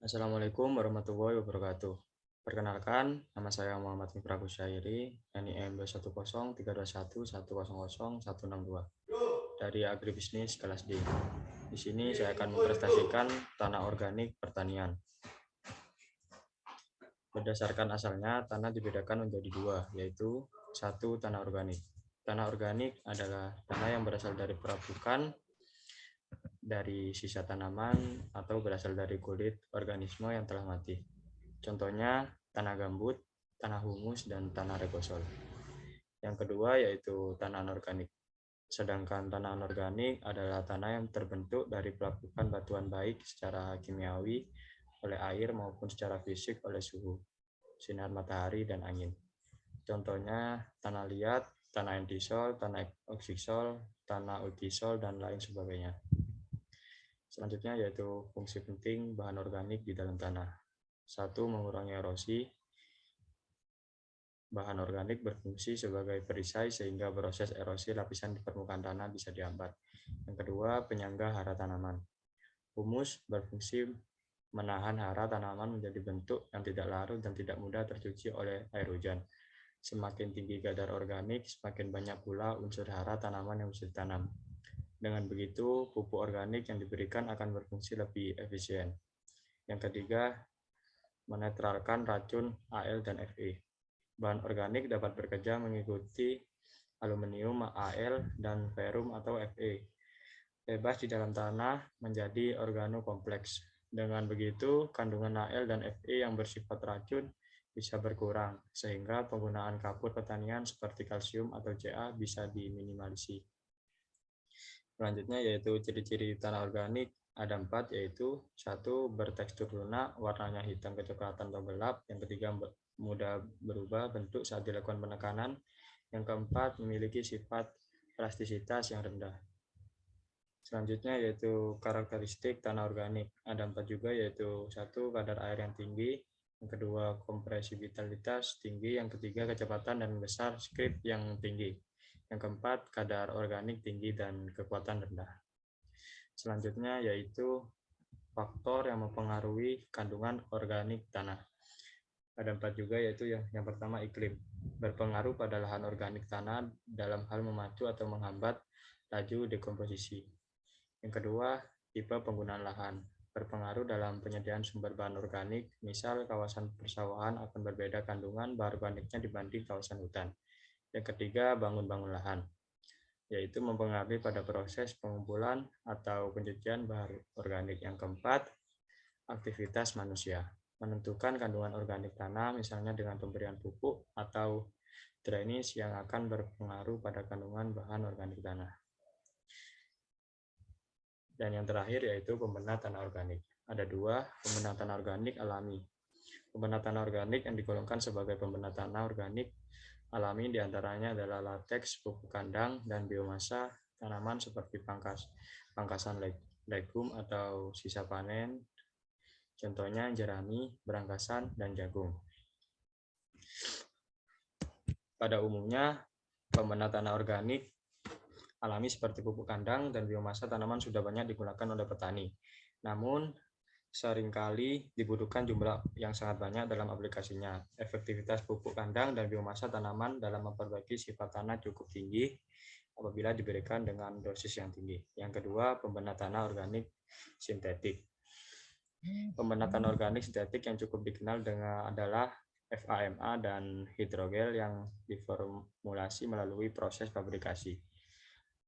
Assalamualaikum warahmatullahi wabarakatuh. Perkenalkan, nama saya Muhammad Mifrah Kusyairi, NIM 2103011100162 dari Agribisnis kelas D. Di sini saya akan mempresentasikan tanah organik pertanian. Berdasarkan asalnya, tanah dibedakan menjadi dua, yaitu satu, tanah organik. Tanah organik adalah tanah yang berasal dari perabukan, dari sisa tanaman, atau berasal dari kulit organisme yang telah mati. Contohnya tanah gambut, tanah humus, dan tanah regosol. Yang kedua yaitu tanah anorganik. Sedangkan tanah anorganik adalah tanah yang terbentuk dari pelapukan batuan baik secara kimiawi oleh air maupun secara fisik oleh suhu, sinar matahari, dan angin. Contohnya tanah liat, tanah entisol, tanah oksisol, tanah ultisol, dan lain sebagainya. Selanjutnya yaitu fungsi penting bahan organik di dalam tanah. Satu, mengurangi erosi. Bahan organik berfungsi sebagai perisai sehingga proses erosi lapisan di permukaan tanah bisa dihambat. Yang kedua, penyangga hara tanaman. Humus berfungsi menahan hara tanaman menjadi bentuk yang tidak larut dan tidak mudah tercuci oleh air hujan. Semakin tinggi kadar organik, semakin banyak pula unsur hara tanaman yang bisa ditanam. Dengan begitu, pupuk organik yang diberikan akan berfungsi lebih efisien. Yang ketiga, menetralkan racun Al dan Fe. Bahan organik dapat bekerja mengikuti aluminium, Al, dan ferum atau Fe. Bebas di dalam tanah menjadi organokompleks. Dengan begitu, kandungan Al dan Fe yang bersifat racun bisa berkurang, sehingga penggunaan kapur pertanian seperti kalsium atau Ca bisa diminimalisasi. Selanjutnya yaitu ciri-ciri tanah organik ada 4, yaitu 1. Bertekstur lunak, warnanya hitam kecoklatan atau gelap. Yang ketiga, mudah berubah bentuk saat dilakukan penekanan. Yang keempat, memiliki sifat plastisitas yang rendah. Selanjutnya yaitu karakteristik tanah organik ada 4 juga, yaitu 1. Kadar air yang tinggi. Yang kedua, kompresibilitas tinggi. Yang ketiga, kecepatan dan besar skrip yang tinggi. Yang keempat, kadar organik tinggi dan kekuatan rendah. Selanjutnya yaitu faktor yang mempengaruhi kandungan organik tanah. Ada 4 juga, yaitu yang pertama, iklim. Berpengaruh pada lahan organik tanah dalam hal memacu atau menghambat laju dekomposisi. Yang kedua, tipe penggunaan lahan. Berpengaruh dalam penyediaan sumber bahan organik, misal kawasan persawahan akan berbeda kandungan bahan organiknya dibanding kawasan hutan. Yang ketiga, bangun lahan, yaitu mempengaruhi pada proses pengumpulan atau pencucian bahan organik. Yang keempat, aktivitas manusia. Menentukan kandungan organik tanah, misalnya dengan pemberian pupuk atau drainase yang akan berpengaruh pada kandungan bahan organik tanah. Dan yang terakhir yaitu pembenah tanah organik. Ada 2, pembenah tanah organik alami. Pembenah tanah organik yang digolongkan sebagai pembenah tanah organik alami diantaranya adalah lateks, pupuk kandang, dan biomasa tanaman seperti pangkasan legum atau sisa panen. Contohnya jerami, berangkasan, dan jagung. Pada umumnya, pembenah tanah organik alami seperti pupuk kandang dan biomasa tanaman sudah banyak digunakan oleh petani. Namun, seringkali dibutuhkan jumlah yang sangat banyak dalam aplikasinya. Efektivitas pupuk kandang dan biomasa tanaman dalam memperbaiki sifat tanah cukup tinggi apabila diberikan dengan dosis yang tinggi. Yang kedua, pembenah tanah organik sintetik. Pembenah tanah organik sintetik yang cukup dikenal adalah FAMA dan hidrogel yang diformulasi melalui proses fabrikasi.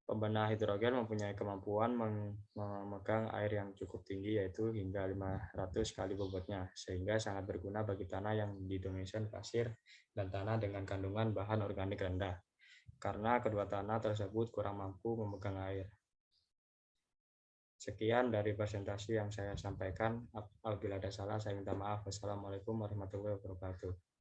Pembenah hidrogel mempunyai kemampuan memegang air yang cukup tinggi, yaitu hingga 500 kali bobotnya, sehingga sangat berguna bagi tanah yang didominasi pasir dan tanah dengan kandungan bahan organik rendah, karena kedua tanah tersebut kurang mampu memegang air. Sekian dari presentasi yang saya sampaikan. Apabila ada salah, saya minta maaf. Wassalamualaikum warahmatullahi wabarakatuh.